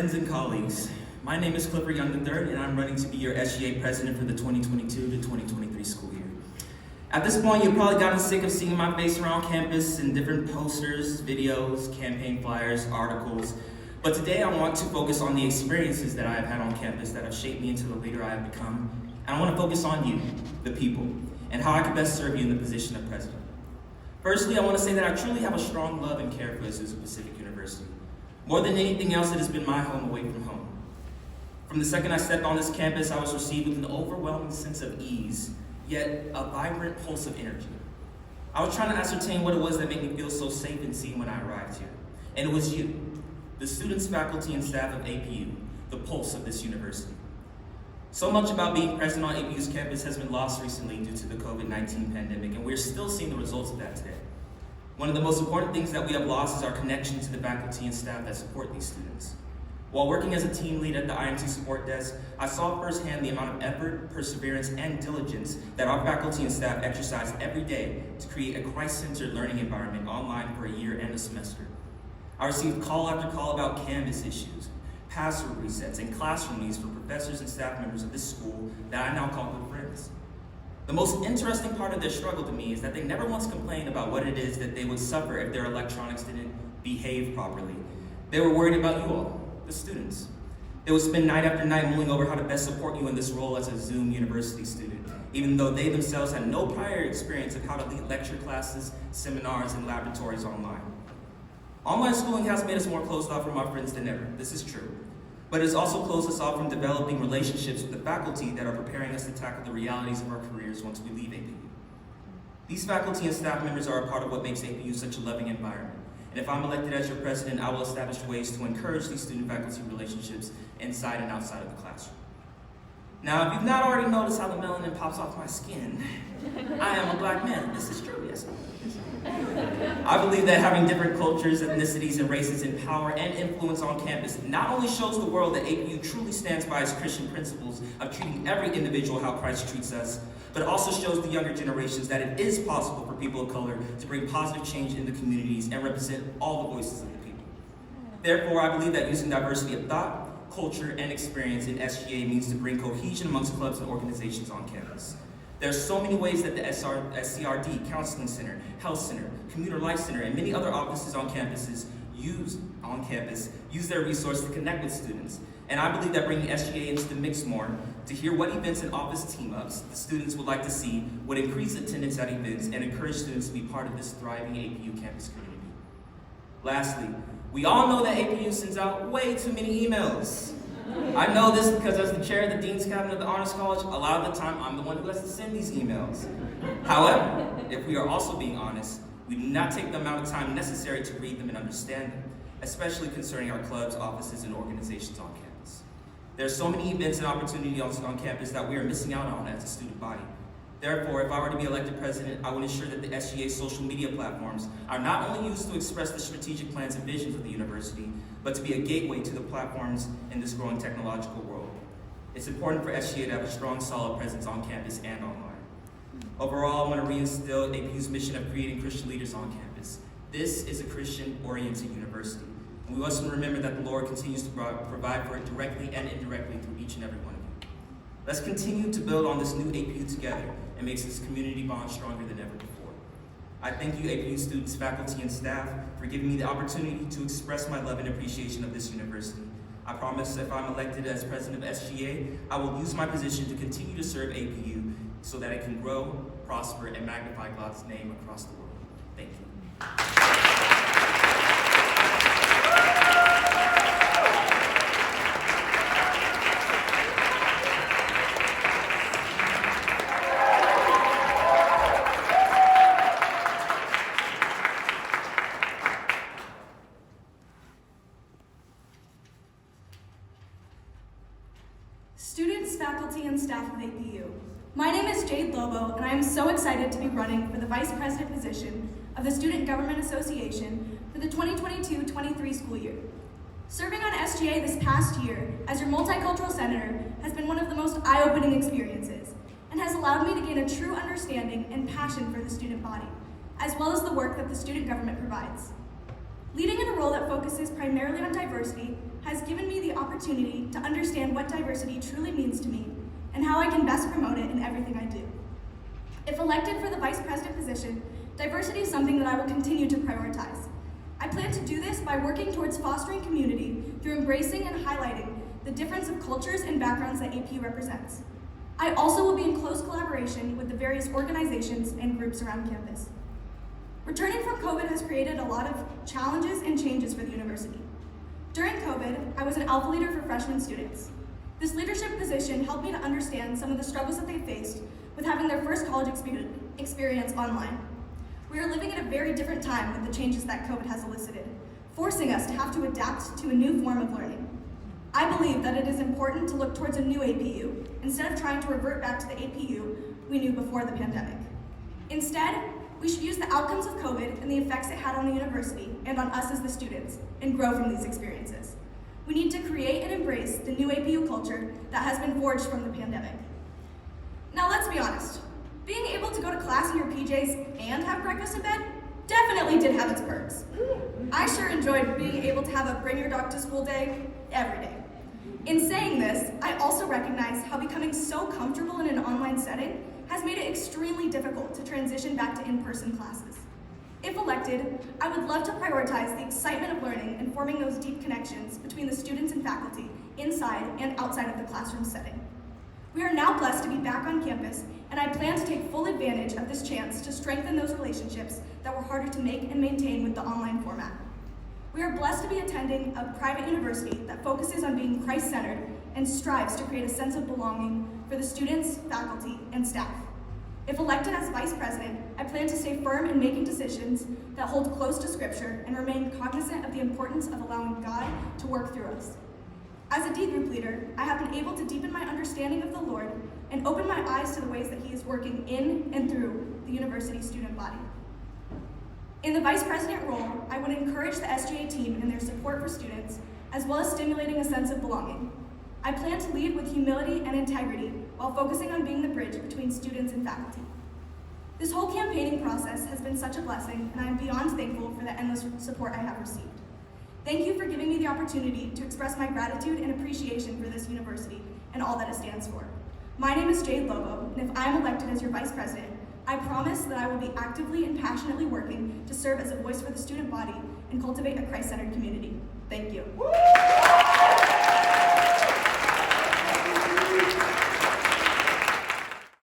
Friends and colleagues, my name is Clifford Young III, and I'm running to be your SGA president for the 2022 to 2023 school year. At this point, you've probably gotten sick of seeing my face around campus in different posters, videos, campaign flyers, articles. But today I want to focus on the experiences that I have had on campus that have shaped me into the leader I have become. And I want to focus on you, the people, and how I can best serve you in the position of president. Firstly, I want to say that I truly have a strong love and care for Azusa Pacific University. More than anything else, it has been my home away from home. From the second I stepped on this campus, I was received with an overwhelming sense of ease, yet a vibrant pulse of energy. I was trying to ascertain what it was that made me feel so safe and seen when I arrived here. And it was you, the students, faculty, and staff of APU, the pulse of this university. So much about being present on APU's campus has been lost recently due to the COVID-19 pandemic, and we're still seeing the results of that today. One of the most important things that we have lost is our connection to the faculty and staff that support these students. While working as a team lead at the IMT support desk, I saw firsthand the amount of effort, perseverance, and diligence that our faculty and staff exercise every day to create a Christ-centered learning environment online for a year and a semester. I received call after call about Canvas issues, password resets, and classroom needs for professors and staff members of this school that I now call good friends. The most interesting part of their struggle to me is that they never once complained about what it is that they would suffer if their electronics didn't behave properly. They were worried about you all, the students. They would spend night after night mulling over how to best support you in this role as a Zoom university student, even though they themselves had no prior experience of how to lead lecture classes, seminars, and laboratories online. Online schooling has made us more closed off from our friends than ever. This is true. But it has also closed us off from developing relationships with the faculty that are preparing us to tackle the realities of our careers once we leave APU. These faculty and staff members are a part of what makes APU such a loving environment. And if I'm elected as your president, I will establish ways to encourage these student-faculty relationships inside and outside of the classroom. Now, if you've not already noticed how the melanin pops off my skin, I am a black man. This is true, yes. I believe that having different cultures, ethnicities, and races in power and influence on campus not only shows the world that APU truly stands by its Christian principles of treating every individual how Christ treats us, but also shows the younger generations that it is possible for people of color to bring positive change in the communities and represent all the voices of the people. Therefore, I believe that using diversity of thought, culture, and experience in SGA means to bring cohesion amongst clubs and organizations on campus. There are so many ways that the SCRD, Counseling Center, Health Center, Commuter Life Center, and many other offices on campus use their resources to connect with students. And I believe that bringing SGA into the mix more, to hear what events and office team-ups the students would like to see, would increase attendance at events and encourage students to be part of this thriving APU campus community. Lastly, we all know that APU sends out way too many emails. I know this because as the chair of the Dean's Cabinet of the Honors College, a lot of the time I'm the one who has to send these emails. However, if we are also being honest, we do not take the amount of time necessary to read them and understand them, especially concerning our clubs, offices, and organizations on campus. There are so many events and opportunities on campus that we are missing out on as a student body. Therefore, if I were to be elected president, I would ensure that the SGA social media platforms are not only used to express the strategic plans and visions of the university, but to be a gateway to the platforms in this growing technological world. It's important for SGA to have a strong, solid presence on campus and online. Overall, I want to reinstill APU's mission of creating Christian leaders on campus. This is a Christian-oriented university, and we must remember that the Lord continues to provide for it directly and indirectly through each and every one of you. Let's continue to build on this new APU together and make this community bond stronger than ever before. I thank you, APU students, faculty, and staff, for giving me the opportunity to express my love and appreciation of this university. I promise if I'm elected as president of SGA, I will use my position to continue to serve APU so that it can grow, prosper, and magnify God's name across the world. Thank you. Students, faculty, and staff of APU. My name is Jade Lobo, and I am so excited to be running for the Vice President position of the Student Government Association for the 2022-23 school year. Serving on SGA this past year as your multicultural senator has been one of the most eye-opening experiences and has allowed me to gain a true understanding and passion for the student body, as well as the work that the student government provides. Leading in a role that focuses primarily on diversity, has given me the opportunity to understand what diversity truly means to me and how I can best promote it in everything I do. If elected for the vice president position, diversity is something that I will continue to prioritize. I plan to do this by working towards fostering community through embracing and highlighting the difference of cultures and backgrounds that APU represents. I also will be in close collaboration with the various organizations and groups around campus. Returning from COVID has created a lot of challenges and changes for the university. During COVID, I was an alpha leader for freshman students. This leadership position helped me to understand some of the struggles that they faced with having their first college experience online. We are living at a very different time with the changes that COVID has elicited, forcing us to have to adapt to a new form of learning. I believe that it is important to look towards a new APU instead of trying to revert back to the APU we knew before the pandemic. Instead, we should use the outcomes of COVID and the effects it had on the university and on us as the students and grow from these experiences. We need to create and embrace the new APU culture that has been forged from the pandemic. Now let's be honest, being able to go to class in your PJs and have breakfast in bed definitely did have its perks. I sure enjoyed being able to have a bring your dog to school day every day. In saying this, I also recognize how becoming so comfortable in an online setting has made it extremely difficult to transition back to in-person classes. If elected, I would love to prioritize the excitement of learning and forming those deep connections between the students and faculty inside and outside of the classroom setting. We are now blessed to be back on campus, and I plan to take full advantage of this chance to strengthen those relationships that were harder to make and maintain with the online format. We are blessed to be attending a private university that focuses on being Christ-centered and strives to create a sense of belonging for the students, faculty, and staff. If elected as vice president, I plan to stay firm in making decisions that hold close to Scripture and remain cognizant of the importance of allowing God to work through us. As a D group leader, I have been able to deepen my understanding of the Lord and open my eyes to the ways that He is working in and through the university student body. In the vice president role, I would encourage the SGA team in their support for students, as well as stimulating a sense of belonging. I plan to lead with humility and integrity while focusing on being the bridge between students and faculty. This whole campaigning process has been such a blessing, and I am beyond thankful for the endless support I have received. Thank you for giving me the opportunity to express my gratitude and appreciation for this university and all that it stands for. My name is Jade Lobo, and if I am elected as your vice president, I promise that I will be actively and passionately working to serve as a voice for the student body and cultivate a Christ-centered community. Thank you.